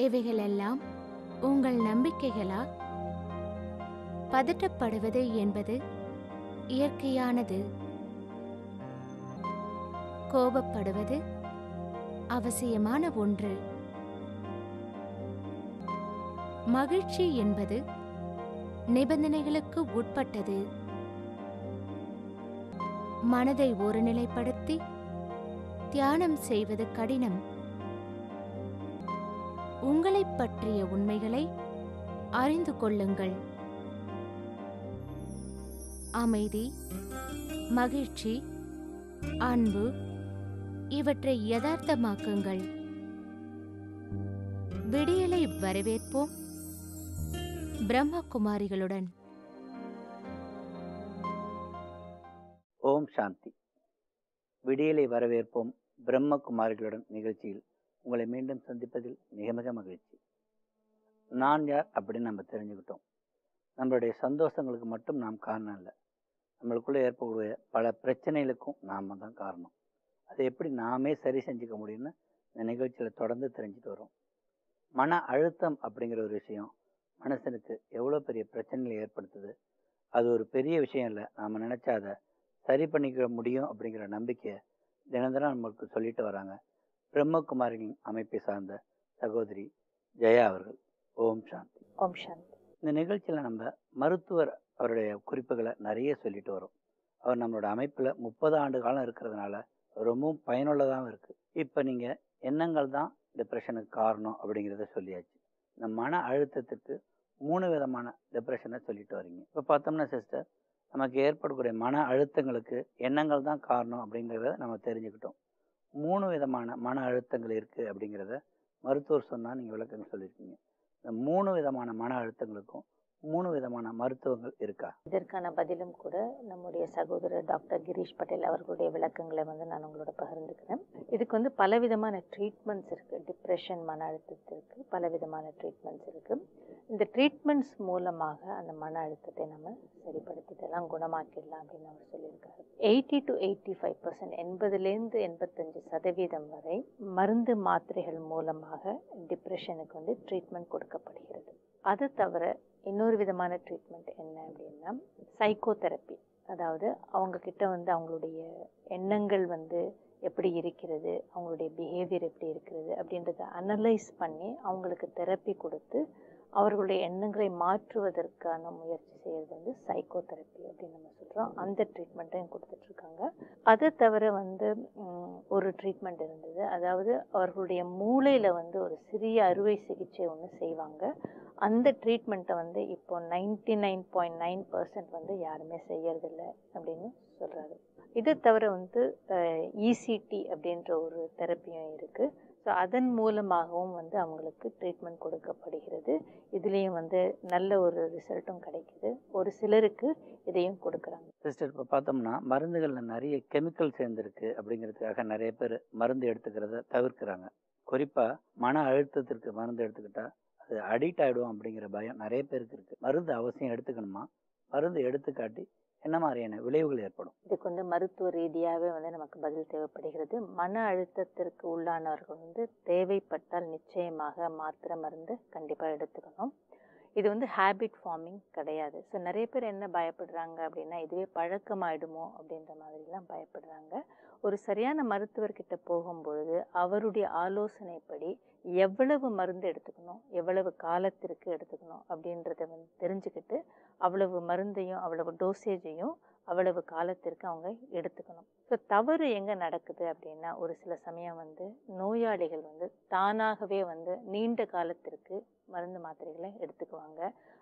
இவைகளெல்லாம் உங்கள் நம்பிக்கைகளா? பதட்டப்படுவது என்பது இயற்கையானது. கோபப்படுவது அவசியமான ஒன்று. மகிழ்ச்சி என்பது நிபந்தனைகளுக்கு உட்பட்டது. மனதை ஒருநிலைப்படுத்தி தியானம் செய்வது கடினம். உங்களைப் பற்றிய உண்மைகளை அறிந்து கொள்ளுங்கள். அமைதி, மகிழ்ச்சி, அன்பு இவற்றை யதார்த்தமாக்குங்கள். விடியலை வரவேற்போம் பிரம்மகுமாரிகளுடன். ஓம் சாந்தி. விடியலை வரவேற்போம் பிரம்மகுமாரிகளுடன் நிகழ்ச்சியில் உங்களை மீண்டும் சந்திப்பதில் மிக மிக மகிழ்ச்சி. நான் யார் அப்படின்னு நம்ம தெரிஞ்சுக்கிட்டோம். நம்மளுடைய சந்தோஷங்களுக்கு மட்டும் நாம் காரணம் இல்லை, நம்மளுக்குள்ளே ஏற்படக்கூடிய பல பிரச்சனைகளுக்கும் நாம தான் காரணம். அதை எப்படி நாமே சரி செஞ்சுக்க முடியும்னு இந்த நிகழ்ச்சியில் தொடர்ந்து தெரிஞ்சுட்டு வரோம். மன அழுத்தம் அப்படிங்கிற ஒரு விஷயம் மனுஷனுக்கு எவ்வளோ பெரிய பிரச்சனைகளை ஏற்படுத்துது. அது ஒரு பெரிய விஷயம் இல்லை, நாம் நினச்சா அதை சரி பண்ணிக்க முடியும் அப்படிங்கிற நம்பிக்கையை தினம் தினம் நம்மளுக்கு சொல்லிட்டு வராங்க பிரம்மகுமாரிகளின் அமைப்பை சார்ந்த சகோதரி ஜெயா அவர்கள். ஓம் சாந்தி. ஓம் சாந்தி. இந்த நிகழ்ச்சியில் நம்ம மருத்துவர் அவருடைய குறிப்புகளை நிறைய சொல்லிட்டு வரோம். அவர் நம்மளோட அமைப்பில் 30 ஆண்டு காலம் இருக்கிறதுனால ரொம்பவும் பயனுள்ளதாகவும் இருக்குது. இப்போ நீங்கள் எண்ணங்கள் தான் டிப்ரெஷனுக்கு காரணம் அப்படிங்கிறத சொல்லியாச்சு. இந்த மன அழுத்தத்துக்கு 3 விதமான டிப்ரெஷனை சொல்லிட்டு வரீங்க. இப்போ பார்த்தோம்னா சிஸ்டர், நமக்கு ஏற்படக்கூடிய மன அழுத்தங்களுக்கு எண்ணங்கள் தான் காரணம் அப்படிங்கிறத நம்ம தெரிஞ்சுக்கிட்டோம். 3 விதமான மன அழுத்தங்கள் இருக்குது அப்படிங்கிறத மருத்துவர் சொன்னால் நீங்கள் விளக்கம் சொல்லியிருக்கீங்க. இந்த 3 விதமான மன அழுத்தங்களுக்கும் 3 விதமான மருத்துவங்கள் இருக்கா? இதற்கான பதிலும் கூட நம்முடைய சகோதரர் டாக்டர் கிரீஷ் பட்டேல் அவர்களுடைய விளக்கங்களை நான் உங்களோட பகிர்ந்துக்கிறேன். இதுக்கு பலவிதமான ட்ரீட்மெண்ட்ஸ் இருக்குது. டிப்ரெஷன், மன அழுத்தத்திற்கு பலவிதமான ட்ரீட்மெண்ட்ஸ் இருக்குது. இந்த ட்ரீட்மெண்ட்ஸ் மூலமாக அந்த மன அழுத்தத்தை நம்ம சரிப்படுத்திடலாம், குணமாக்கிடலாம் அப்படின்னு அவர் சொல்லியிருக்காரு. 80 to 85%, 80லேருந்து 85% வரை மருந்து மாத்திரைகள் மூலமாக டிப்ரெஷனுக்கு ட்ரீட்மெண்ட் கொடுக்கப்படுகிறது. அது தவிர இன்னொரு விதமான ட்ரீட்மெண்ட் என்ன அப்படின்னா சைக்கோதெரப்பி. அதாவது அவங்க கிட்ட அவங்களுடைய எண்ணங்கள் எப்படி இருக்கிறது, அவங்களுடைய பிஹேவியர் எப்படி இருக்கிறது அப்படின்றத அனலைஸ் பண்ணி அவங்களுக்கு தெரப்பி கொடுத்து அவர்களுடைய எண்ணங்களை மாற்றுவதற்கான முயற்சி செய்கிறது சைக்கோதெரப்பி அப்படின்னு நம்ம சொல்கிறோம். அந்த ட்ரீட்மெண்ட்டையும் கொடுத்துட்ருக்காங்க. அதை தவிர ஒரு ட்ரீட்மெண்ட் இருந்தது. அதாவது அவர்களுடைய மூளையில் ஒரு சிறிய அறுவை சிகிச்சை ஒன்று செய்வாங்க. அந்த ட்ரீட்மெண்ட்டை இப்போ 99.9% யாருமே செய்யறதில்லை அப்படின்னு சொல்கிறாரு. இதை தவிர இசிடி அப்படின்ற ஒரு தெரப்பியும் இருக்குது. ஸோ அதன் மூலமாகவும் அவங்களுக்கு ட்ரீட்மெண்ட் கொடுக்கப்படுகிறது. இதுலேயும் நல்ல ஒரு ரிசல்ட்டும் கிடைக்குது. ஒரு சிலருக்கு இதையும் கொடுக்குறாங்க. சிஸ்டர், இப்போ பார்த்தோம்னா மருந்துகளில் நிறைய கெமிக்கல் சேர்ந்துருக்கு அப்படிங்கிறதுக்காக நிறைய பேர் மருந்து எடுத்துக்கிறத தவிர்க்கிறாங்க. குறிப்பாக மன அழுத்தத்திற்கு மருந்து எடுத்துக்கிட்டா அது அடிக்ட் ஆகிடும் அப்படிங்கிற பயம் நிறைய பேருக்கு இருக்குது. மருந்து அவசியம் எடுத்துக்கணுமா? மருந்து எடுத்துக்காட்டி என்ன மாதிரியான விளைவுகள் ஏற்படும்? இதுக்கு மருத்துவ ரீதியாகவே நமக்கு பதில் தேவைப்படுகிறது. மன அழுத்தத்திற்கு உள்ளானவர்கள் தேவைப்பட்டால் நிச்சயமாக மாத்திரை மருந்து கண்டிப்பாக எடுத்துக்கணும். இது ஹேபிட் ஃபார்மிங் கிடையாது. ஸோ நிறைய பேர் என்ன பயப்படுறாங்க அப்படின்னா இதுவே பழக்கமாயிடுமோ அப்படின்ற மாதிரிலாம் பயப்படுறாங்க. ஒரு சரியான மருத்துவர்கிட்ட போகும்பொழுது அவருடைய ஆலோசனைப்படி எவ்வளவு மருந்து எடுத்துக்கணும், எவ்வளவு காலத்திற்கு எடுத்துக்கணும் அப்படின்றத தெரிஞ்சுக்கிட்டு அவ்வளவு மருந்தையும் அவ்வளவு டோசேஜையும் அவ்வளவு காலத்திற்கு அவங்க எடுத்துக்கணும். ஸோ தவறு எங்கே நடக்குது அப்படின்னா ஒரு சில சமயம் நோயாளிகள் தானாகவே நீண்ட காலத்திற்கு மருந்து மாத்திரைகளை எடுத்துக்குவாங்க.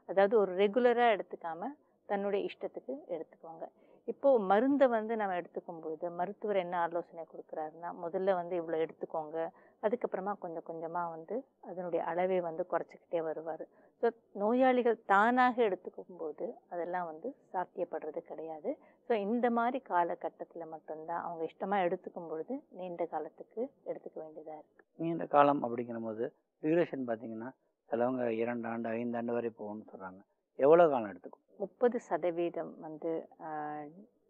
அதாவது ஒரு ரெகுலராக எடுத்துக்காம தன்னுடைய இஷ்டத்துக்கு எடுத்துக்குவாங்க. இப்போது மருந்தை நம்ம எடுத்துக்கும் பொழுது மருத்துவர் என்ன ஆலோசனை கொடுக்குறாருன்னா முதல்ல இவ்வளோ எடுத்துக்கோங்க, அதுக்கப்புறமா கொஞ்சம் கொஞ்சமாக அதனுடைய அளவை குறைச்சிக்கிட்டே வருவார். ஸோ நோயாளிகள் தானாக எடுத்துக்கும் போது அதெல்லாம் சாத்தியப்படுறது கிடையாது. ஸோ இந்த மாதிரி காலகட்டத்தில் மட்டும்தான் அவங்க இஷ்டமாக எடுத்துக்கும் பொழுது நீண்ட காலத்துக்கு எடுத்துக்க வேண்டியதாக இருக்குது. நீண்ட காலம் அப்படிங்கிற போது டியூரேஷன் பார்த்தீங்கன்னா சிலவங்க 2 ஆண்டு 5 ஆண்டு வரை போகணும்னு சொல்கிறாங்க. எவ்வளோ காலம் எடுத்துக்கும்? 30%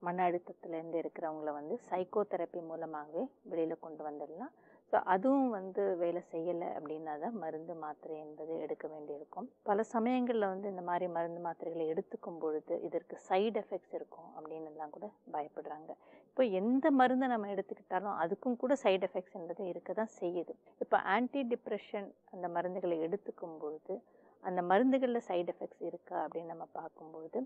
மன அழுத்தத்திலேருந்து இருக்கிறவங்கள சைக்கோதெரப்பி மூலமாகவே வெளியில் கொண்டு வந்துடலாம். ஸோ அதுவும் வந்து வேலை செய்யலை அப்படின்னா தான் மருந்து மாத்திரை என்பது எடுக்க வேண்டியிருக்கும். பல சமயங்களில் வந்து இந்த மாதிரி மருந்து மாத்திரைகளை எடுத்துக்கும் பொழுது இதற்கு சைடு எஃபெக்ட்ஸ் இருக்கும் அப்படின்னு எல்லாம் கூட பயப்படுறாங்க. இப்போ எந்த மருந்தை நம்ம எடுத்துக்கிட்டாலும் அதுக்கும் கூட சைடு எஃபெக்ட்ஸ் என்பது இருக்க தான் செய்யுது. இப்போ ஆன்டி டிப்ரெஷன் அந்த மருந்துகளை எடுத்துக்கும் பொழுது அந்த மருந்துகளில் சைடு எஃபெக்ட்ஸ் இருக்கா அப்படின்னு நம்ம பார்க்கும்பொழுது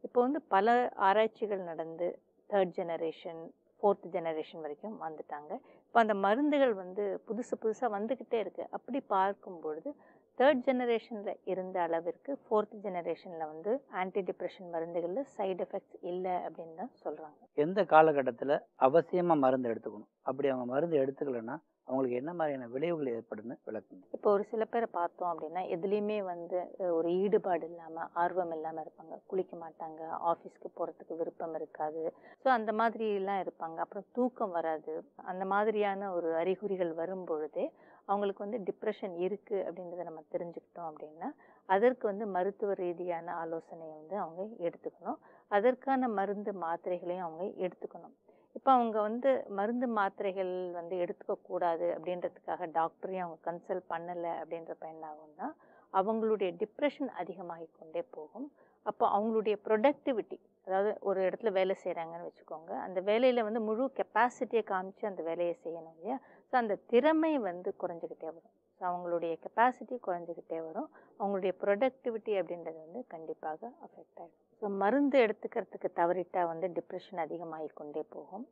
இப்போ வந்து பல ஆராய்ச்சிகள் நடந்து 3rd ஜெனரேஷன் 4th ஜெனரேஷன் வரைக்கும் வந்துட்டாங்க. இப்போ அந்த மருந்துகள் வந்து புதுசாக வந்துக்கிட்டே இருக்குது. அப்படி பார்க்கும் பொழுது 3rd ஜெனரேஷனில் இருந்த அளவிற்கு 4th ஜெனரேஷனில் வந்து ஆன்டி டிப்ரெஷன் மருந்துகளில் சைடு எஃபெக்ட்ஸ் இல்லை அப்படின்னு தான் சொல்கிறாங்க. எந்த காலகட்டத்தில் அவசியமாக மருந்து எடுத்துக்கணும், அப்படி அவங்க மருந்து எடுத்துக்கலைன்னா அவங்களுக்கு என்ன மாதிரியான விளைவுகள் ஏற்படுன்னு விளக்குங்க. இப்போ ஒரு சில பேரை பார்த்தோம் அப்படின்னா எதுலேயுமே வந்து ஒரு ஈடுபாடு இல்லாமல் ஆர்வம் இல்லாமல் இருப்பாங்க. குளிக்க மாட்டாங்க, ஆஃபீஸ்க்கு போகிறதுக்கு விருப்பம் இருக்காது. ஸோ அந்த மாதிரிலாம் இருப்பாங்க. அப்புறம் தூக்கம் வராது. அந்த மாதிரியான ஒரு அறிகுறிகள் வரும் பொழுதே அவங்களுக்கு வந்து டிப்ரெஷன் இருக்குது அப்படின்றத நம்ம தெரிஞ்சுக்கிட்டோம் அப்படின்னா அதற்கு வந்து மருத்துவ ரீதியான ஆலோசனையை வந்து அவங்க எடுத்துக்கணும். அதற்கான மருந்து மாத்திரைகளையும் அவங்க எடுத்துக்கணும். இப்போ அவங்க வந்து மருந்து மாத்திரைகள் வந்து எடுத்துக்கக்கூடாது அப்படின்றதுக்காக டாக்டரையும் அவங்க கன்சல்ட் பண்ணலை அப்படின்றப்ப என்ன ஆகும்னா அவங்களுடைய டிப்ரெஷன் அதிகமாகி கொண்டே போகும். அப்போ அவங்களுடைய ப்ரொடக்டிவிட்டி, அதாவது ஒரு இடத்துல வேலை செய்கிறாங்கன்னு வச்சுக்கோங்க, அந்த வேலையில் வந்து முழு கெப்பாசிட்டியை காமிச்சு அந்த வேலையை செய்யணும் இல்லையா. ஸோ அந்த திறமை வந்து குறைஞ்சிக்கிட்டே வரும். ஸோ அவங்களுடைய கெப்பாசிட்டி குறைஞ்சிக்கிட்டே வரும். அவங்களுடைய ப்ரொடக்டிவிட்டி அப்படின்றது வந்து கண்டிப்பாக அஃபெக்ட் ஆகிடும். ஸோ மருந்து எடுத்துக்கிறதுக்கு தவறிட்டால் வந்து டிப்ரெஷன் அதிகமாகி கொண்டே போகும்.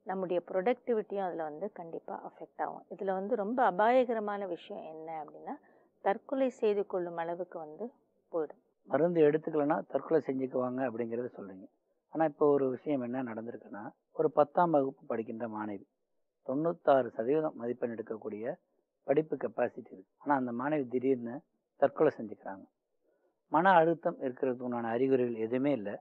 நம்முடைய ப்ரொடக்டிவிட்டியும் அதில் வந்து கண்டிப்பாக அஃபெக்ட் ஆகும். இதில் வந்து ரொம்ப அபாயகரமான விஷயம் என்ன அப்படின்னா தற்கொலை செய்து கொள்ளும் அளவுக்கு வந்து போயிடும். மருந்து எடுத்துக்கலைன்னா தற்கொலை செஞ்சுக்குவாங்க அப்படிங்கிறத சொல்கிறீங்க. ஆனால் இப்போ ஒரு விஷயம் என்ன நடந்திருக்குன்னா, ஒரு 10ஆம் வகுப்பு படிக்கின்ற மாணவி 96% மதிப்பெண் எடுக்கக்கூடிய படிப்பு கெப்பாசிட்டி இருக்குது. ஆனால் அந்த மாணவி திடீர்னு தற்கொலை செஞ்சுக்கிறாங்க. மன அழுத்தம் இருக்கிறதுக்கு உண்டான அறிகுறிகள் எதுவுமே இல்லை.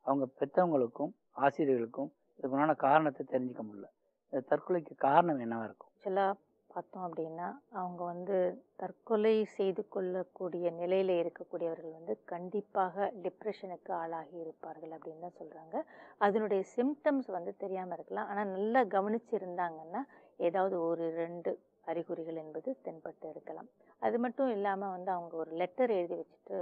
அவங்க பெற்றவங்களுக்கும் ஆசிரியர்களுக்கும் இதுக்குண்டான காரணத்தை தெரிஞ்சுக்க முடியல. இந்த தற்கொலைக்கு காரணம் என்னவா இருக்கும்? ஆக்சுவலாக பார்த்தோம் அப்படின்னா அவங்க வந்து தற்கொலை செய்து கொள்ளக்கூடிய நிலையில் இருக்கக்கூடியவர்கள் வந்து கண்டிப்பாக டிப்ரெஷனுக்கு ஆளாகி இருப்பார்கள் அப்படின்னு தான் சொல்கிறாங்க. அதனுடைய சிம்டம்ஸ் வந்து தெரியாமல் இருக்கலாம். ஆனால் நல்லா கவனித்து இருந்தாங்கன்னா ஏதாவது ஒரு 2 அறிகுறிகள் என்பது தென்பட்டு இருக்கலாம். அது மட்டும் இல்லாமல் வந்து அவங்க ஒரு லெட்டர் எழுதி வச்சுட்டு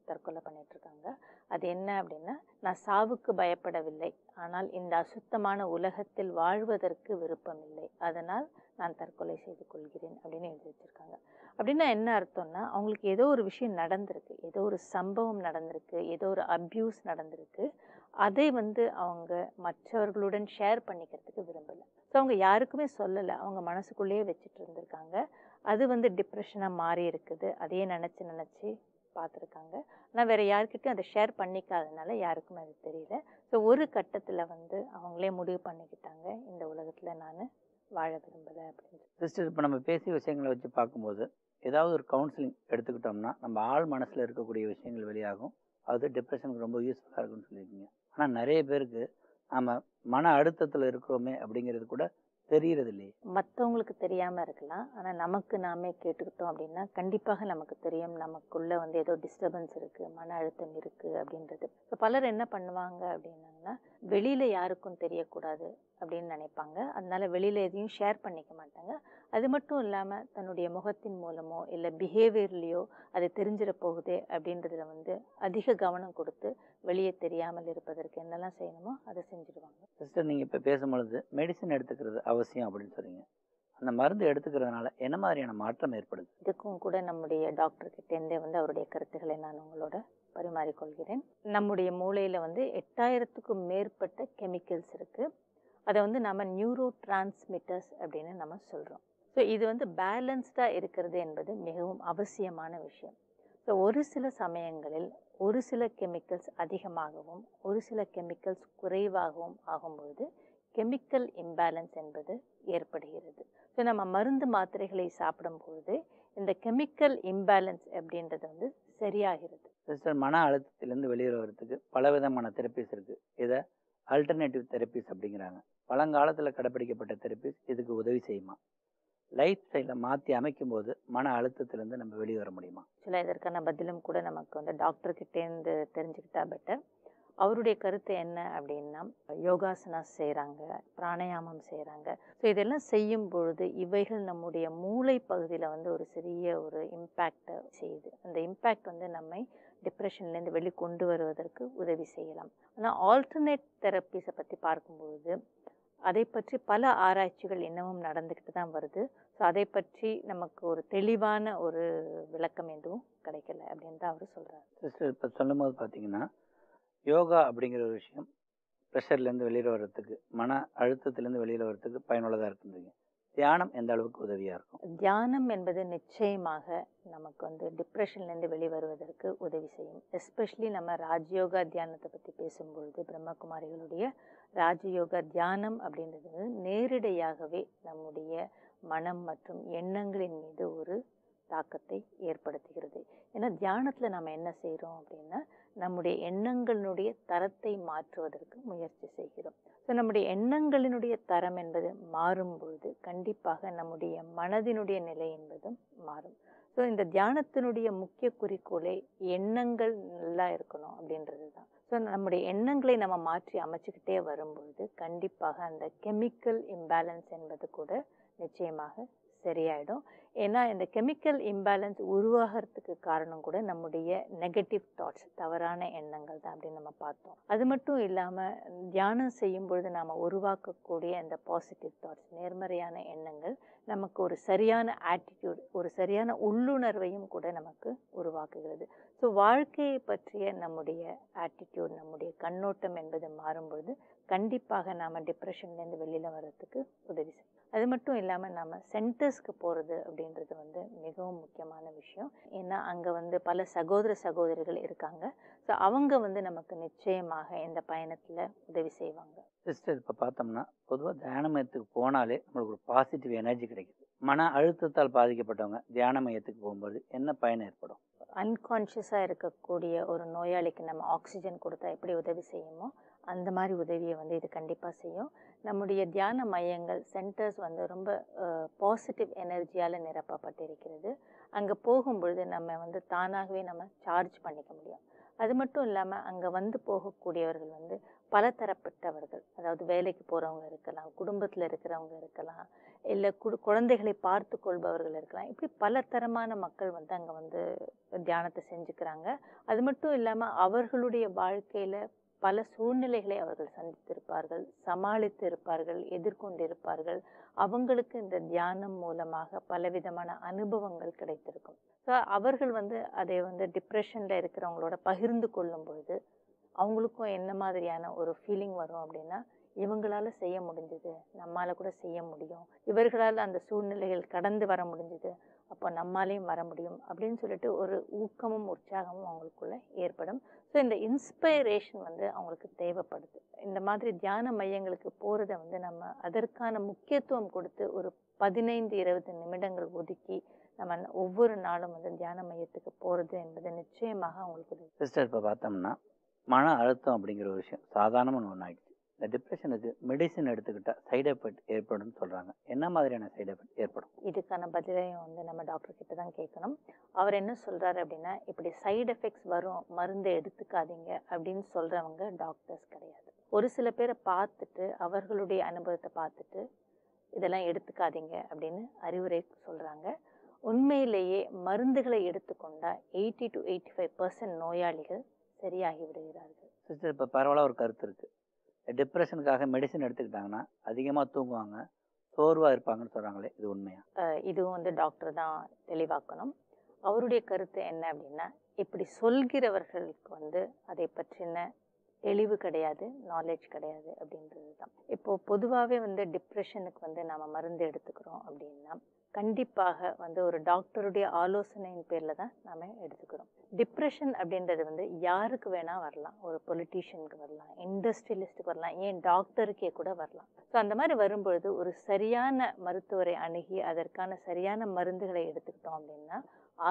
தற்கொலை பண்ணிகிட்ருக்காங்க. அது என்ன அப்படின்னா, நான் சாவுக்கு பயப்படவில்லை, ஆனால் இந்த அசுத்தமான உலகத்தில் வாழ்வதற்கு விருப்பமில்லை, அதனால் நான் தற்கொலை செய்து கொள்கிறேன் அப்படின்னு எழுதி வச்சுருக்காங்க. அப்படின்னா என்ன அர்த்தம்னா அவங்களுக்கு ஏதோ ஒரு விஷயம் நடந்திருக்கு, ஏதோ ஒரு சம்பவம் நடந்திருக்கு, ஏதோ ஒரு அப்யூஸ் நடந்திருக்கு. அதை வந்து அவங்க மற்றவர்களுடன் ஷேர் பண்ணிக்கிறதுக்கு விரும்பலை. ஸோ அவங்க யாருக்குமே சொல்லலை, அவங்க மனசுக்குள்ளேயே வச்சுட்டு இருந்திருக்காங்க. அது வந்து டிப்ரெஷனாக மாறி இருக்குது. அதையே நினச்சி பார்த்துருக்காங்க. ஆனால் வேறு யார்கிட்டையும் அதை ஷேர் பண்ணிக்காதனால யாருக்குமே அது தெரியல. ஸோ ஒரு கட்டத்தில் வந்து அவங்களே முடிவு பண்ணிக்கிட்டாங்க, இந்த உலகத்தில் நான் வாழ விரும்பலை அப்படின்னு. சிஸ்டர், இப்போ நம்ம பேசிய விஷயங்களை வச்சு பார்க்கும்போது ஏதாவது ஒரு கவுன்சிலிங் எடுத்துக்கிட்டோம்னா நம்ம ஆள் மனசில் இருக்கக்கூடிய விஷயங்கள் வெளியாகும். அது டிப்ரெஷனுக்கு ரொம்ப யூஸ்ஃபுல்லாக இருக்குன்னு சொல்லியிருக்கீங்க. ஆனால் நிறைய பேருக்கு நம்ம மன அழுத்தத்தில் இருக்கிறோமே அப்படிங்கிறது கூட தெரியறது இல்லையே. மற்றவங்களுக்கு தெரியாமல் இருக்கலாம், ஆனால் நமக்கு நாமே கேட்டுக்கிட்டோம் அப்படின்னா கண்டிப்பாக நமக்கு தெரியும் நமக்குள்ளே வந்து ஏதோ டிஸ்டர்பன்ஸ் இருக்குது, மன அழுத்தம் இருக்குது அப்படின்றது. இப்போ பலர் என்ன பண்ணுவாங்க அப்படின்னாங்கன்னா வெளியில் யாருக்கும் தெரியக்கூடாது அப்படின்னு நினைப்பாங்க. அதனால வெளியில் எதையும் ஷேர் பண்ணிக்க மாட்டாங்க. அது மட்டும் இல்லாமல் தன்னுடைய முகத்தின் மூலமோ இல்லை பிஹேவியர்லேயோ அது தெரிஞ்சிட போகுதே அப்படின்றதுல வந்து அதிக கவனம் கொடுத்து வெளியே தெரியாமல் இருப்பதற்கு என்னெல்லாம் செய்யணுமோ அதை செஞ்சுடுவாங்க. சிஸ்டர், நீங்கள் இப்போ பேசும்பொழுது மெடிசன் எடுத்துக்கிறது அவசியம் அப்படின்னு சொல்றீங்க. அந்த மருந்து எடுத்துக்கிறதுனால என்ன மாதிரியான மாற்றம் ஏற்படுது? இதுக்கும் கூட நம்முடைய டாக்டர்கிட்டேருந்தே வந்து அவருடைய கருத்துக்களை நான் உங்களோட பரிமாறிக்கொள்கிறேன். நம்முடைய மூளையில் வந்து 8000க்கும் மேற்பட்ட கெமிக்கல்ஸ் இருக்குது. அதை வந்து நம்ம நியூரோ டிரான்ஸ்மிட்டர்ஸ் அப்படின்னு நம்ம சொல்கிறோம். ஸோ இது வந்து பேலன்ஸ்டாக இருக்கிறது என்பது மிகவும் அவசியமான விஷயம். ஸோ ஒரு சில சமயங்களில் ஒரு சில கெமிக்கல்ஸ் அதிகமாகவும் ஒரு சில கெமிக்கல்ஸ் குறைவாகவும் ஆகும்பொழுது கெமிக்கல் இம்பேலன்ஸ் என்பது ஏற்படுகிறது. ஸோ நம்ம மருந்து மாத்திரைகளை சாப்பிடும் பொழுது இந்த கெமிக்கல் இம்பேலன்ஸ் அப்படின்றது வந்து சரியாகிறது. சிஸ்டர், மன அழுத்தத்திலேருந்து வெளியேறதுக்கு பலவிதமான தெரப்பிஸ் இருக்குது. இதை ஆல்டர்னேட்டிவ் தெரப்பிஸ் அப்படிங்கிறாங்க. பழங்காலத்தில் கடைப்பிடிக்கப்பட்ட தெரப்பிஸ் இதுக்கு உதவி செய்யுமா? லைஃப் ஸ்டைலை மாற்றி அமைக்கும் போது மன அழுத்தத்திலேருந்து நம்ம வெளியே வர முடியுமா? ஆக்சுவலாக இதற்கான பதிலும் கூட நமக்கு வந்து டாக்டர்கிட்டேருந்து தெரிஞ்சுக்கிட்டா பெட்டர். அவருடைய கருத்து என்ன அப்படின்னா, யோகாசனாஸ் செய்கிறாங்க, பிராணாயாமம் செய்கிறாங்க. ஸோ இதெல்லாம் செய்யும் பொழுது இவைகள் நம்முடைய மூளை பகுதியில் வந்து ஒரு சிறிய ஒரு இம்பேக்டை செய்யுது. அந்த இம்பேக்ட் வந்து நம்மை டிப்ரெஷன்லேருந்து வெளிக்கொண்டு வருவதற்கு உதவி செய்யலாம். ஆனால் ஆல்டர்னேட் தெரப்பீஸை பற்றி பார்க்கும்பொழுது அதை பற்றி பல ஆராய்ச்சிகள் இன்னமும் நடந்துக்கிட்டு தான் வருது. ஸோ அதை பற்றி நமக்கு ஒரு தெளிவான ஒரு விளக்கம் எதுவும் கிடைக்கல அப்படின்னு தான் அவர் சொல்கிறார். சிஸ்டர் இப்போ சொல்லும்போது பார்த்தீங்கன்னா, யோகா அப்படிங்கிற ஒரு விஷயம் ப்ரெஷர்லேருந்து வெளியில் வர்றதுக்கு, மன அழுத்தத்திலேருந்து வெளியில் வர்றதுக்கு பயனுள்ளதாக இருக்குன்றீங்க. தியானம் எந்த அளவுக்கு உதவியாக இருக்கும்? தியானம் என்பது நிச்சயமாக நமக்கு வந்து டிப்ரெஷன்லேருந்து வெளிவருவதற்கு உதவி செய்யும். எஸ்பெஷலி நம்ம ராஜயோகா தியானத்தை பற்றி பேசும்பொழுது பிரம்மகுமாரிகளுடைய ராஜயோகா தியானம் அப்படின்றது வந்து நேரடியாகவே நம்முடைய மனம் மற்றும் எண்ணங்களின் மீது ஒரு தாக்கத்தை ஏற்படுத்துகிறது. ஏன்னா தியானத்தில் நம்ம என்ன செய்கிறோம் அப்படின்னா, நம்முடைய எண்ணங்களினுடைய தரத்தை மாற்றுவதற்கு முயற்சி செய்கிறோம். ஸோ நம்முடைய எண்ணங்களினுடைய தரம் என்பது மாறும் பொழுது கண்டிப்பாக நம்முடைய மனதினுடைய நிலை என்பதும் மாறும். ஸோ இந்த தியானத்தினுடைய முக்கிய குறிக்கோளே எண்ணங்கள் நல்லா இருக்கணும் அப்படின்றது தான். ஸோ நம்முடைய எண்ணங்களை நம்ம மாற்றி அமைச்சுக்கிட்டே வரும்பொழுது கண்டிப்பாக அந்த கெமிக்கல் இம்பேலன்ஸ் என்பது கூட நிச்சயமாக சரியாயிடும். ஏன்னா இந்த கெமிக்கல் இம்பேலன்ஸ் உருவாகிறதுக்கு காரணம் கூட நம்முடைய நெகட்டிவ் தாட்ஸ், தவறான எண்ணங்கள் தான் அப்படின்னு நம்ம பார்த்தோம். அது மட்டும் இல்லாமல் தியானம் செய்யும் பொழுது நாம் உருவாக்கக்கூடிய இந்த பாசிட்டிவ் தாட்ஸ், நேர்மறையான எண்ணங்கள் நமக்கு ஒரு சரியான ஆட்டிடியூட், ஒரு சரியான உள்ளுணர்வையும் கூட நமக்கு உருவாக்குகிறது. ஸோ வாழ்க்கையை பற்றிய நம்முடைய ஆட்டிடியூட், நம்முடைய கண்ணோட்டம் என்பது மாறும்பொழுது கண்டிப்பாக நாம் டிப்ரெஷன்லேருந்து வெளியில் வர்றதுக்கு உதவி செய்யும். அது மட்டும் இல்லாமல் நம்ம சென்டர்ஸ்க்கு போகிறது அப்படின்றது வந்து மிகவும் முக்கியமான விஷயம். ஏன்னா அங்கே வந்து பல சகோதர சகோதரிகள் இருக்காங்க. ஸோ அவங்க வந்து நமக்கு நிச்சயமாக இந்த பயணத்தில் உதவி செய்வாங்க. சிஸ்டர் இப்போ பார்த்தோம்னா, பொதுவாக தியான மையத்துக்கு போனாலே நம்மளுக்கு ஒரு பாசிட்டிவ் எனர்ஜி கிடைக்குது. மன அழுத்தத்தால் பாதிக்கப்பட்டவங்க தியான மையத்துக்கு போகும்போது என்ன பயன் ஏற்படும்? அன்கான்ஷியஸாக இருக்கக்கூடிய ஒரு நோயாளிக்கு நம்ம ஆக்சிஜன் கொடுத்தா எப்படி உதவி செய்யுமோ அந்த மாதிரி உதவியை வந்து இது கண்டிப்பாக செய்யும். நம்முடைய தியான மையங்கள், சென்டர்ஸ் வந்து ரொம்ப பாசிட்டிவ் எனர்ஜியால் நிரப்பப்பட்டிருக்கிறது. அங்கே போகும்பொழுது நம்ம வந்து தானாகவே நம்ம சார்ஜ் பண்ணிக்க முடியும். அது மட்டும் இல்லாமல் அங்கே வந்து போகக்கூடியவர்கள் வந்து பலதரப்பட்டவர்கள், அதாவது வேலைக்கு போகிறவங்க இருக்கலாம், குடும்பத்தில் இருக்கிறவங்க இருக்கலாம், இல்லை குழந்தைகளை பார்த்து கொள்பவர்கள் இருக்கலாம். இப்படி பலதரமான மக்கள் வந்து அங்கே வந்து தியானத்தை செஞ்சுக்கிறாங்க. அது மட்டும் இல்லாமல் அவர்களுடைய வாழ்க்கையில் பல சூழ்நிலைகளை அவர்கள் சந்தித்திருப்பார்கள், சமாளித்து இருப்பார்கள், எதிர்கொண்டிருப்பார்கள். அவங்களுக்கு இந்த தியானம் மூலமாக பலவிதமான அனுபவங்கள் கிடைத்திருக்கும். ஸோ அவர்கள் வந்து அதை வந்து டிப்ரெஷனில் இருக்கிறவங்களோட பகிர்ந்து கொள்ளும் பொழுது அவங்களுக்கும் என்ன மாதிரியான ஒரு ஃபீலிங் வரும் அப்படின்னா, இவங்களால செய்ய முடிஞ்சது, நம்மால் கூட செய்ய முடியும், இவர்களால் அந்த சூழ்நிலைகள் கடந்து வர முடிஞ்சது, அப்போ நம்மாலையும் வர முடியும் அப்படின்னு சொல்லிட்டு ஒரு ஊக்கமும் உற்சாகமும் அவங்களுக்குள்ள ஏற்படும். ஸோ இந்த இன்ஸ்பைரேஷன் வந்து அவங்களுக்கு தேவைப்படுது. இந்த மாதிரி தியான மையங்களுக்கு போகிறத வந்து நம்ம அதற்கான முக்கியத்துவம் கொடுத்து ஒரு 15-20 நிமிடங்கள் ஒதுக்கி நம்ம ஒவ்வொரு நாளும் வந்து தியான மையத்துக்கு போகிறது என்பது நிச்சயமாக அவங்களுக்கு. சிஸ்டர் இப்போ பார்த்தோம்னா, மன அழுத்தம் அப்படிங்கிற ஒரு விஷயம் சாதாரணமான ஒன்று ஆகிடுச்சு. இந்த டிப்ரெஷனுக்கு மெடிசின் எடுத்துக்கிட்டால் சைடு எஃபெக்ட் ஏற்படும்னு சொல்கிறாங்க. என்ன மாதிரியான சைடு எஃபெக்ட் ஏற்படும்? இதுக்கான பதிலையும் வந்து நம்ம டாக்டர் கிட்ட தான் கேட்கணும். அவர் என்ன சொல்கிறாரு அப்படின்னா, இப்படி சைடு எஃபெக்ட்ஸ் வரும், மருந்தை எடுத்துக்காதீங்க அப்படின்னு சொல்கிறவங்க டாக்டர்ஸ் கிடையாது. ஒரு சில பேரை பார்த்துட்டு அவர்களுடைய அனுபவத்தை பார்த்துட்டு இதெல்லாம் எடுத்துக்காதீங்க அப்படின்னு அறிவுரை சொல்கிறாங்க. உண்மையிலேயே மருந்துகளை எடுத்துக்கொண்டால் 80 to 85% நோயாளிகள் சரியாகி விடுகிறார்கள். சிஸ்டர் இப்போ பரவலாக ஒரு கருத்து இருக்குது, டிப்ரெஷனுக்காக மெடிசன் எடுத்துக்கிட்டாங்கன்னா அதிகமாக தூங்குவாங்க, சோர்வாக இருப்பாங்கன்னு சொல்கிறாங்களே, இது உண்மையா? இதுவும் வந்து டாக்டர் தான் தெளிவாக்கணும். அவருடைய கருத்து என்ன அப்படின்னா, இப்படி சொல்கிறவர்களுக்கு வந்து அதை பற்றின தெளிவு கிடையாது, நாலேஜ் கிடையாது அப்படின்றது தான். இப்போது பொதுவாகவே வந்து டிப்ரெஷனுக்கு வந்து நம்ம மருந்து எடுத்துக்கிறோம் அப்படின்னா கண்டிப்பாக வந்து ஒரு டாக்டருடைய ஆலோசனையின் பேரில் தான் நம்ம எடுத்துக்கிறோம். டிப்ரெஷன் அப்படின்றது வந்து யாருக்கு வேணால் வரலாம். ஒரு பொலிட்டீஷியனுக்கு வரலாம், இண்டஸ்ட்ரியலிஸ்ட்டுக்கு வரலாம், ஏன் டாக்டருக்கே கூட வரலாம். ஸோ அந்த மாதிரி வரும்பொழுது ஒரு சரியான மருத்துவரை அணுகி அதற்கான சரியான மருந்துகளை எடுத்துக்கிட்டோம் அப்படின்னா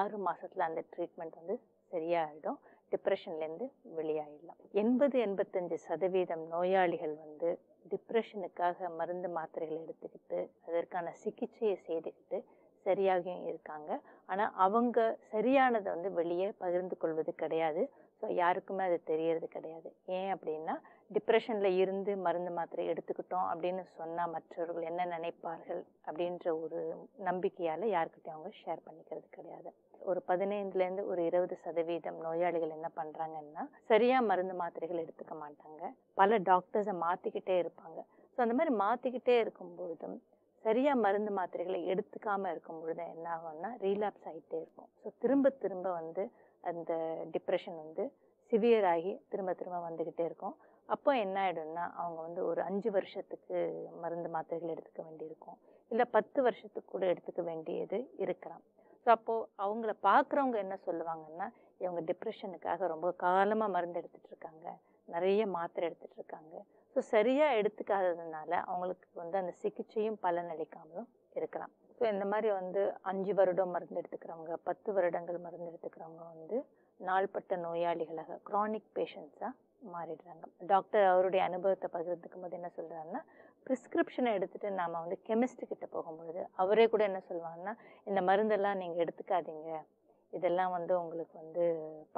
6 மாதத்தில் அந்த ட்ரீட்மெண்ட் வந்து சரியாயிடும், டிப்ரெஷன்லேருந்து வெளியாகிடலாம். 80-85% நோயாளிகள் வந்து டிப்ரெஷனுக்காக மருந்து மாத்திரைகளை எடுத்துக்கிட்டு அதற்கான சிகிச்சையை செய்துக்கிட்டு சரியாகியும் இருக்காங்க. ஆனால் அவங்க சரியானதை வந்து வெளியே பகிர்ந்து கொள்வது கிடையாது. ஸோ ஸோ யாருக்குமே அது தெரியறது கிடையாது. ஏன் அப்படின்னா, டிப்ரெஷனில் இருந்து மருந்து மாத்திரை எடுத்துக்கிட்டோம் அப்படின்னு சொன்னால் மற்றவர்கள் என்ன நினைப்பார்கள் அப்படின்ற ஒரு நம்பிக்கையால் யாருக்கிட்டையும் அவங்க ஷேர் பண்ணிக்கிறது கிடையாது. ஒரு 15லேருந்து ஒரு 20% நோயாளிகள் என்ன பண்ணுறாங்கன்னா, சரியாக மருந்து மாத்திரைகள் எடுத்துக்க மாட்டாங்க. பல டாக்டர்ஸை மாற்றிக்கிட்டே இருப்பாங்க. ஸோ அந்த மாதிரி மாற்றிக்கிட்டே இருக்கும்பொழுதும் சரியாக மருந்து மாத்திரைகளை எடுத்துக்காமல் இருக்கும் பொழுது என்ன ஆகும்னா, ரீலாப்ஸ் ஆகிட்டே இருக்கும். ஸோ திரும்ப திரும்ப வந்து அந்த டிப்ரெஷன் வந்து சிவியர் ஆகி திரும்ப திரும்ப வந்துக்கிட்டே இருக்கும். அப்போ என்ன ஆகிடும்னா, அவங்க வந்து ஒரு 5 வருஷத்துக்கு மருந்து மாத்திரைகள் எடுத்துக்க வேண்டியிருக்கும், இல்லை 10 வருஷத்துக்கு கூட எடுத்துக்க வேண்டியது இருக்கலாம். ஸோ அப்போது அவங்கள பார்க்குறவங்க என்ன சொல்லுவாங்கன்னா, இவங்க டிப்ரெஷனுக்காக ரொம்ப காலமாக மருந்து எடுத்துகிட்டு இருக்காங்க, நிறைய மாத்திரை எடுத்துகிட்டு இருக்காங்க. ஸோ சரியாக எடுத்துக்காததுனால அவங்களுக்கு வந்து அந்த சிகிச்சையும் பலனளிக்காமலும் இருக்கலாம். ஸோ இந்த மாதிரி வந்து 5 வருடம் மருந்து எடுத்துக்கிறவங்க, 10 வருடங்கள் மருந்து எடுத்துக்கிறவங்க வந்து நாள்பட்ட நோயாளிகளாக, க்ரானிக் பேஷண்ட்ஸாக மாறிடுறாங்க. டாக்டர் அவருடைய அனுபவத்தை பகிர்ந்துக்கும் போது என்ன சொல்கிறாருன்னா, ப்ரிஸ்கிரிப்ஷனை எடுத்துகிட்டு நாம் வந்து கெமிஸ்ட் கிட்ட போகும்பொழுது அவரே கூட என்ன சொல்லுவாங்கன்னா, இந்த மருந்தெல்லாம் நீங்கள் எடுத்துக்காதீங்க, இதெல்லாம் வந்து உங்களுக்கு வந்து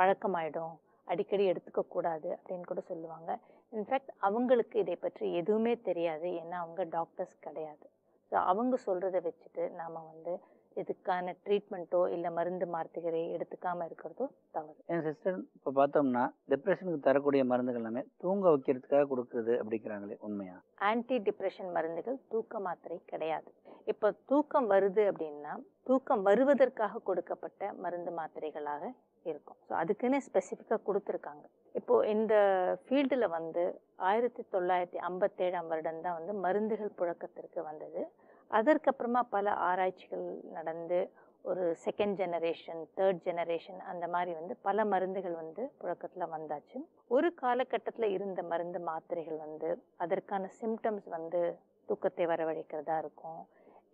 பழக்கமாயிடும், அடிக்கடி எடுத்துக்கக்கூடாது அப்படின்னு கூட சொல்லுவாங்க. இன்ஃபேக்ட் அவங்களுக்கு இதை பற்றி எதுவுமே தெரியாது, ஏன்னா அவங்க டாக்டர்ஸ் கிடையாது. ஸோ அவங்க சொல்கிறத வச்சுட்டு நாம் வந்து இதுக்கான ட்ரீட்மெண்ட்டோ இல்லை மருந்து மாத்திரை எடுத்துக்காமல் இருக்கிறதோ தவறு. என் சிஸ்டர், இப்போ பார்த்தோம்னா டிப்ரெஷனுக்கு தரக்கூடிய மருந்துகள் எல்லாமே தூங்க வைக்கிறதுக்காக கொடுக்குறது அப்படிங்கிறாங்களே, உண்மையா? ஆன்டி டிப்ரெஷன் மருந்துகள் தூக்க மாத்திரை கிடையாது. இப்போ தூக்கம் வருது அப்படின்னா தூக்கம் வருவதற்காக கொடுக்கப்பட்ட மருந்து மாத்திரைகளாக இருக்கும். ஸோ அதுக்குன்னு ஸ்பெசிஃபிக்காக கொடுத்துருக்காங்க. இப்போது இந்த ஃபீல்டில் வந்து 1957 வருடம்தான் வந்து மருந்துகள் புழக்கத்திற்கு வந்தது. அதற்கப்புறமா பல ஆராய்ச்சிகள் நடந்து ஒரு செகண்ட் ஜெனரேஷன், தேர்ட் ஜெனரேஷன் அந்த மாதிரி வந்து பல மருந்துகள் வந்து புழக்கத்தில் வந்தாச்சு. ஒரு காலகட்டத்தில் இருந்த மருந்து மாத்திரைகள் வந்து அதற்கான சிம்டம்ஸ் வந்து தூக்கத்தை வரவழைக்கிறதா இருக்கும்,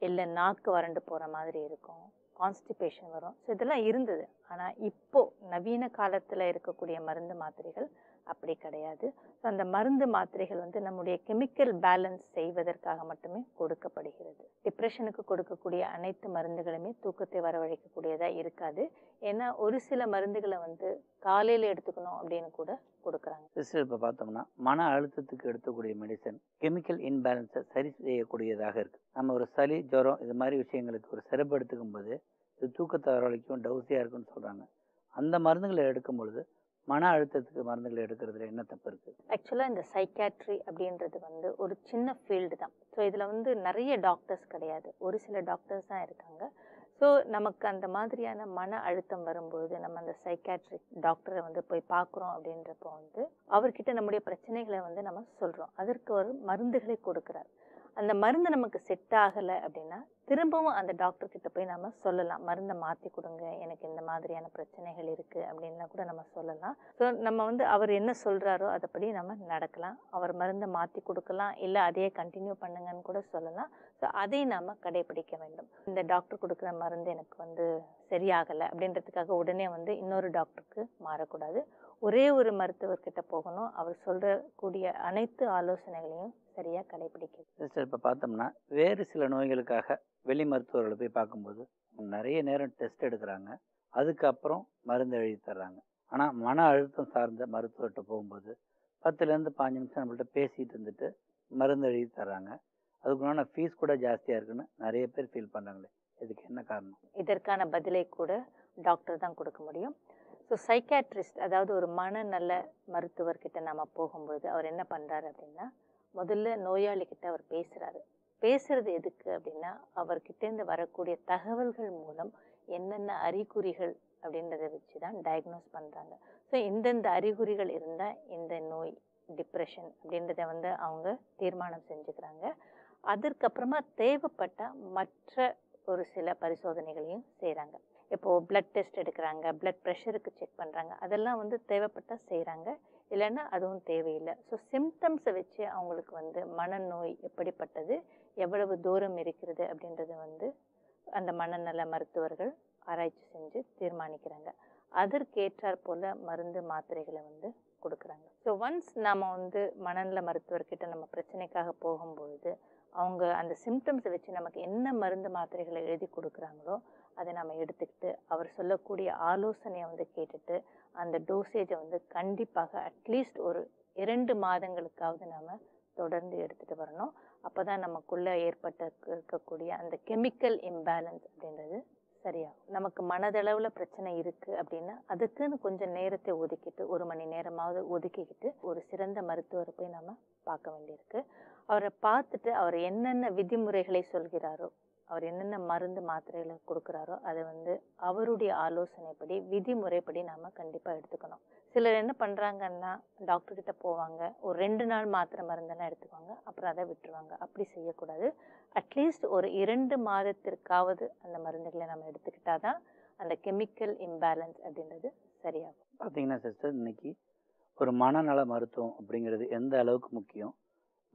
இல்லை நாக்கு வறண்டு போகிற மாதிரி இருக்கும், கான்ஸ்டிபேஷன் வரும். ஸோ இதெல்லாம் இருந்தது. ஆனால் இப்போது நவீன காலத்தில் இருக்கக்கூடிய மருந்து மாத்திரைகள் அப்படி கிடையாது. ஸோ அந்த மருந்து மாத்திரைகள் வந்து நம்முடைய கெமிக்கல் பேலன்ஸ் செய்வதற்காக மட்டுமே கொடுக்கப்படுகிறது. டிப்ரெஷனுக்கு கொடுக்கக்கூடிய அனைத்து மருந்துகளுமே தூக்கத்தை வரவழைக்கக்கூடியதாக இருக்காது. ஏன்னா ஒரு சில மருந்துகளை வந்து காலையில் எடுத்துக்கணும் அப்படின்னு கூட கொடுக்குறாங்க. சிஸ்டர், இப்போ பார்த்தோம்னா மன அழுத்தத்துக்கு எடுக்கக்கூடிய மெடிசன் கெமிக்கல் இன்பேலன்ஸை சரி செய்யக்கூடியதாக இருக்குது. நம்ம ஒரு சளி, ஜுரம் இது மாதிரி விஷயங்களுக்கு ஒரு சிறப்பு எடுத்துக்கும் போது இது தூக்கத்தை வரவழைக்கும், டவுசியாக இருக்குன்னு சொல்கிறாங்க. அந்த மருந்துகளை எடுக்கும் பொழுது மன அழுத்தத்துக்கு மருந்துகளை எடுக்கிறதுல என்ன தப்பு இருக்குது? ஆக்சுவலாக இந்த சைக்காட்ரி அப்படின்றது வந்து ஒரு சின்ன ஃபீல்டு தான். ஸோ இதில் வந்து நிறைய டாக்டர்ஸ் கிடையாது, ஒரு சில டாக்டர்ஸ் தான் இருக்காங்க. ஸோ நமக்கு அந்த மாதிரியான மன அழுத்தம் வரும்பொழுது நம்ம அந்த சைக்காட்ரிக் டாக்டரை வந்து போய் பார்க்குறோம் அப்படின்றப்போ வந்து அவர்கிட்ட நம்முடைய பிரச்சனைகளை வந்து நம்ம சொல்கிறோம். அதற்கு ஒரு மருந்துகளை கொடுக்குறார். அந்த மருந்து நமக்கு செட் ஆகலை அப்படின்னா திரும்பவும் அந்த டாக்டர்கிட்ட போய் நம்ம சொல்லலாம், மருந்தை மாற்றி கொடுங்க, எனக்கு இந்த மாதிரியான பிரச்சனைகள் இருக்குது அப்படின்லாம் கூட நம்ம சொல்லலாம். ஸோ நம்ம வந்து அவர் என்ன சொல்கிறாரோ அதைப்படி நம்ம நடக்கலாம். அவர் மருந்தை மாற்றி கொடுக்கலாம், இல்லை அதையே கண்டினியூ பண்ணுங்கன்னு கூட சொல்லலாம். ஸோ அதை நாம் கடைபிடிக்க வேண்டும். இந்த டாக்டர் கொடுக்குற மருந்து எனக்கு வந்து சரியாகலை அப்படின்றதுக்காக உடனே வந்து இன்னொரு டாக்டருக்கு மாறக்கூடாது. ஒரே ஒரு மருத்துவர்கிட்ட போகணும், அவர் சொல்கிறக்கூடிய அனைத்து ஆலோசனைகளையும் சரியாக கடைபிடிக்கும். சிஸ்டர், இப்போ பார்த்தோம்னா வேறு சில நோய்களுக்காக வெளி மருத்துவர்களை போய் பார்க்கும்போது நிறைய நேரம் டெஸ்ட் எடுக்கிறாங்க, அதுக்கப்புறம் மருந்து எழுதி தர்றாங்க. ஆனால் மன அழுத்தம் சார்ந்த மருத்துவர்கிட்ட போகும்போது 10லேருந்து 15 நிமிஷம் நம்மள்ட்ட பேசிகிட்டு இருந்துட்டு மருந்து எழுதி தர்றாங்க. அதுக்குண்டான ஃபீஸ் கூட ஜாஸ்தியாக இருக்குன்னு நிறைய பேர் ஃபீல் பண்ணுறாங்களே, இதுக்கு என்ன காரணம்? இதற்கான பதிலை கூட டாக்டர் தான் கொடுக்க முடியும். ஸோ சைக்காட்ரிஸ்ட், அதாவது ஒரு மனநல மருத்துவர்கிட்ட நம்ம போகும்பொழுது அவர் என்ன பண்ணுறாரு அப்படின்னா, முதல்ல நோயாளிகிட்ட அவர் பேசுறது எதுக்கு அப்படின்னா, அவர்கிட்டேருந்து வரக்கூடிய தகவல்கள் மூலம் என்னென்ன அறிகுறிகள் அப்படின்றத வச்சு தான் டயக்னோஸ் பண்ணுறாங்க. ஸோ இந்தந்த அறிகுறிகள் இருந்தால் இந்த நோய் டிப்ரெஷன் அப்படின்றத வந்து அவங்க தீர்மானம் செஞ்சுக்கிறாங்க. அதற்கப்புறமா தேவைப்பட்ட மற்ற ஒரு சில பரிசோதனைகளையும் செய்கிறாங்க. இப்போது பிளட் டெஸ்ட் எடுக்கிறாங்க, பிளட் ப்ரெஷருக்கு செக் பண்ணுறாங்க, அதெல்லாம் வந்து தேவைப்பட்டால் செய்கிறாங்க, இல்லைன்னா அதுவும் தேவையில்லை. ஸோ சிம்டம்ஸை வச்சு அவங்களுக்கு வந்து மனநோய் எப்படிப்பட்டது, எவ்வளவு தூரம் இருக்கிறது அப்படின்றத வந்து அந்த மனநல மருத்துவர்கள் ஆராய்ச்சி செஞ்சு தீர்மானிக்கிறாங்க. அதற்கேற்றாற் போல் மருந்து மாத்திரைகளை வந்து கொடுக்குறாங்க. ஸோ ஒன்ஸ் நாம் வந்து மனநல மருத்துவர்கிட்ட நம்ம பிரச்சனைக்காக போகும்பொழுது அவங்க அந்த சிம்டம்ஸை வச்சு நமக்கு என்ன மருந்து மாத்திரைகளை எழுதி கொடுக்குறாங்களோ அதை நம்ம எடுத்துக்கிட்டு அவர் சொல்லக்கூடிய ஆலோசனையை வந்து கேட்டுட்டு அந்த டோசேஜை வந்து கண்டிப்பாக அட்லீஸ்ட் ஒரு 2 மாதங்களுக்காவது நம்ம தொடர்ந்து எடுத்துகிட்டு வரணும். அப்போ தான் நமக்குள்ளே இருக்கக்கூடிய அந்த கெமிக்கல் இம்பேலன்ஸ் அப்படின்றது சரியாகும். நமக்கு மனதளவில் பிரச்சனை இருக்குது அப்படின்னா அதுக்குன்னு கொஞ்சம் நேரத்தை ஒதுக்கிட்டு 1 மணி நேரமாவது ஒதுக்கிக்கிட்டு ஒரு சிறந்த மருத்துவரை போய் நம்ம பார்க்க வேண்டியிருக்கு. அவரை பார்த்துட்டு அவர் என்னென்ன விதிமுறைகளை சொல்கிறாரோ, அவர் என்னென்ன மருந்து மாத்திரைகளை கொடுக்குறாரோ அதை வந்து அவருடைய ஆலோசனைப்படி விதிமுறைப்படி நாம் கண்டிப்பாக எடுத்துக்கணும். சிலர் என்ன பண்ணுறாங்கன்னா டாக்டர்கிட்ட போவாங்க, ஒரு 2 நாள் மாத்திரை மருந்தெல்லாம் எடுத்துக்குவாங்க, அப்புறம் அதை விட்டுருவாங்க. அப்படி செய்யக்கூடாது. அட்லீஸ்ட் ஒரு 2 மாதத்திற்காவது அந்த மருந்துகளை நம்ம எடுத்துக்கிட்டால் தான் அந்த கெமிக்கல் இம்பேலன்ஸ் அப்படின்றது சரியாகும். பார்த்தீங்கன்னா சிஸ்டர், இன்னைக்கு ஒரு மனநல மருத்துவம் அப்படிங்கிறது எந்த அளவுக்கு முக்கியம்,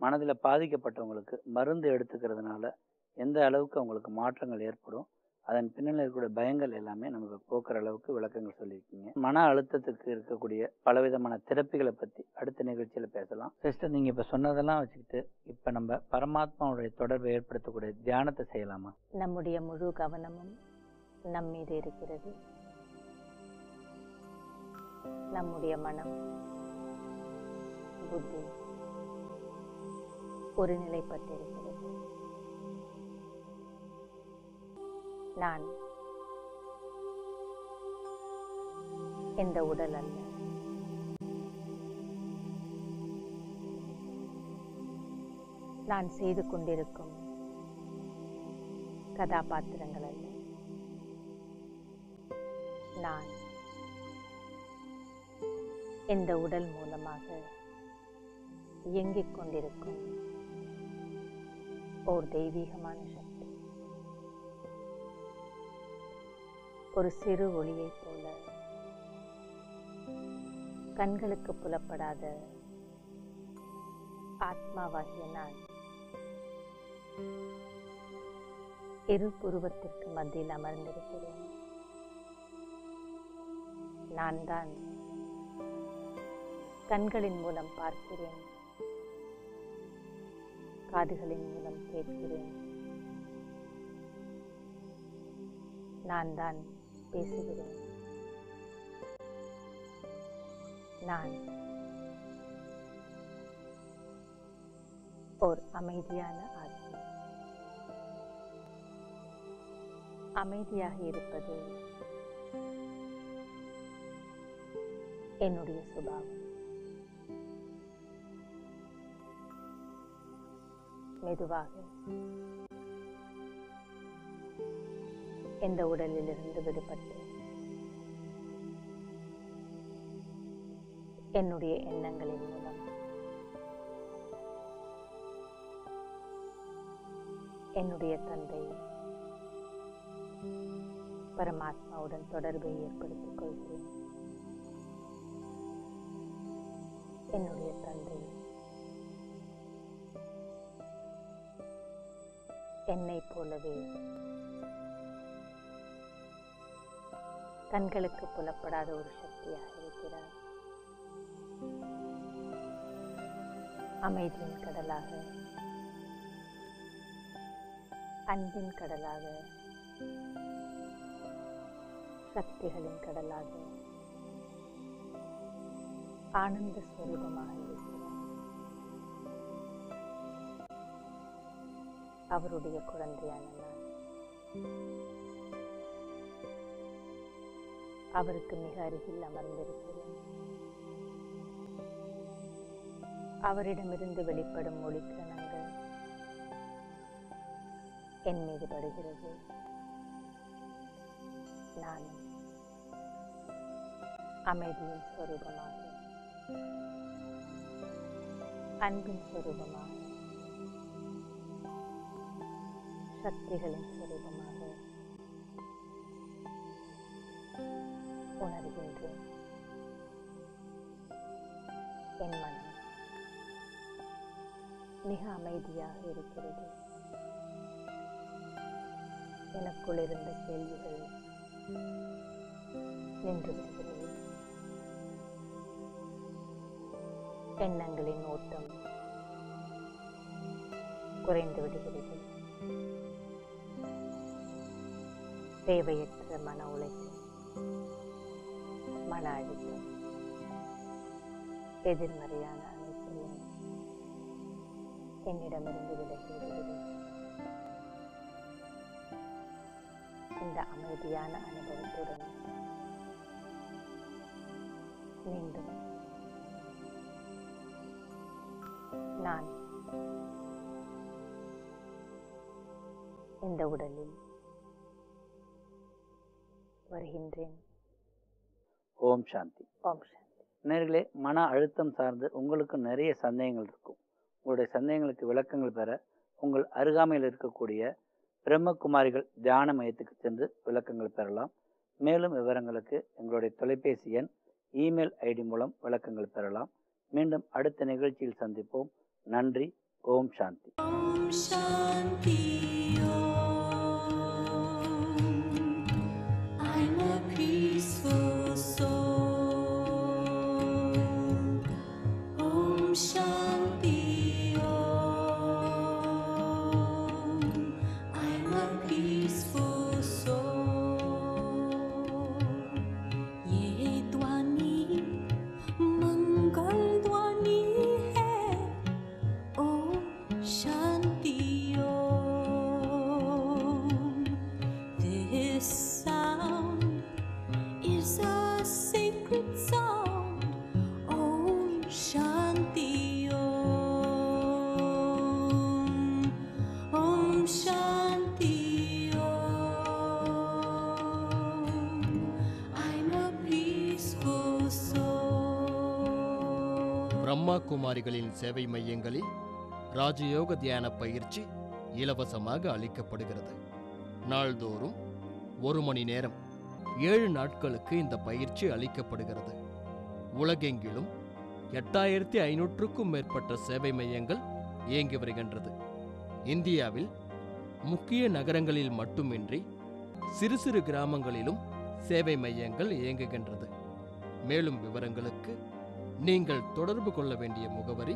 மனதில் பாதிக்கப்பட்டவங்களுக்கு மருந்து எடுத்துக்கிறதுனால எந்த அளவுக்கு அவங்களுக்கு மாற்றங்கள் ஏற்படும், அதன் பின்னணியில் இருக்கக்கூடிய பயங்கள் எல்லாமே நமக்கு போக்குற அளவுக்கு விளக்கங்கள் சொல்லியிருக்கீங்க. மன அழுத்தத்துக்கு இருக்கக்கூடிய பலவிதமான தெரப்பிகளை பற்றி அடுத்த நிகழ்ச்சியில் பேசலாம். சிஸ்டர், நீங்கள் இப்போ சொன்னதெல்லாம் வச்சுக்கிட்டு இப்போ நம்ம பரமாத்மாவுடைய தொடர்பை ஏற்படுத்தக்கூடிய தியானத்தை செய்யலாமா? நம்முடைய முழு கவனமும் நம் மீது இருக்கிறது. நம்முடைய மனம், புத்தி ஒருநிலைப்பட்டிருக்கிறது. நான் இந்த உடல் அல்ல. நான் செய்து கொண்டிருக்கும் கதாபாத்திரங்கள் அல்ல. நான் இந்த உடல் மூலமாக இயங்கிக் கொண்டிருக்கும் ஓர் தெய்வீகமான சக்தி. ஒரு சிறு ஒளியைப் போல கண்களுக்கு புலப்படாத ஆத்மாவாகிய நான் இரு புருவத்திற்கு மத்தியில் அமர்ந்திருக்கிறேன். நான் தான் கண்களின் மூலம் பார்க்கிறேன், காதுகளின் மூலம் கேட்கிறேன். நான் தான் பேசுகிறேன். நான் ஓர் அமைதியான ஆத்மா. அமைதியாக இருப்பது என்னுடைய சுபாவம். மெதுவாக இந்த உடலிலிருந்து விடுபட்டு என்னுடைய எண்ணங்களின் மூலம் என்னுடைய தந்தை பரமாத்மாவுடன் தொடர்பை ஏற்படுத்திக் கொள்கிறேன். என்னுடைய தந்தை என்னை போலவே கண்களுக்கு புலப்படாத ஒரு சக்தியாக இருக்கிறார். அமைதியின் கடலாக, அன்பின் கடலாக, சக்திகளின் கடலாக, ஆனந்த ஸ்வரூபமாக இருக்கிறார். அவருடைய குழந்தையான நான் அவருக்கு மிக அருகில் அமர்ந்திருக்கிறேன். அவரிடமிருந்து வெளிப்படும் ஒளிக்கிரணங்கள் என் மீது படுகிறது. நான் அமைதியின் ஸ்வரூபமாக, அன்பின் ஸ்வரூபமாக, சக்திகளின் ஸ்வரூபமாக உணர்கின்றேன். என் மனம் மிக அமைதியாக இருக்கிறது. எனக்குள் இருந்த கேள்விகள் நின்று விடுகிறது. எண்ணங்களின் ஓட்டம் குறைந்து விடுகிறது. தேவையற்ற மன உளைச்சல், மன அழுத்தம், எதிர்மறையான அனைத்தையும் என்னிடமிருந்து விலகிவிடுகிறேன். இந்த அமைதியான அனுபவத்துடன் மீண்டும் நான் இந்த உடலில் வருகின்றேன். ஓம் சாந்தி. ஓம் சாந்தி. நேயர்களே, மன அழுத்தம் சார்ந்து உங்களுக்கு நிறைய சந்தேகங்கள் இருக்கும். உங்களுடைய சந்தேகங்களுக்கு விளக்கங்கள் பெற உங்கள் அருகாமையில் இருக்கக்கூடிய பிரம்மகுமாரிகள் தியான மையத்துக்கு சென்று விளக்கங்கள் பெறலாம். மேலும் விவரங்களுக்கு எங்களுடைய தொலைபேசி எண், இமெயில் ஐடி மூலம் விளக்கங்கள் பெறலாம். மீண்டும் அடுத்த நிகழ்ச்சியில் சந்திப்போம். நன்றி. ஓம் சாந்தி. ஓம் சாந்தி. I'm a peaceful soul. Om Shanti Om. I'm a peaceful soul. ये ध्वनि मंगल ध्वनि है. Om Shanti Om. This sound is a sacred sound. Om Shanti Om. Om Shanti Om. I'm a peaceful soul. Brahma குமாரிகளின் சேவை மையங்களில் ராஜயோக தியான பயிற்சி இலவசமாக அளிக்கப்படுகிறது. நாள்தோறும் 1 மணி நேரம் 7 நாட்களுக்கு இந்த பயிற்சி அளிக்கப்படுகிறது. உலகெங்கிலும் 8500க்கும் மேற்பட்ட சேவை மையங்கள் இயங்கி வருகின்றது. இந்தியாவில் முக்கிய நகரங்களில் மட்டுமின்றி சிறு சிறு கிராமங்களிலும் சேவை மையங்கள் இயங்குகின்றது. மேலும் விவரங்களுக்கு நீங்கள் தொடர்பு கொள்ள வேண்டிய முகவரி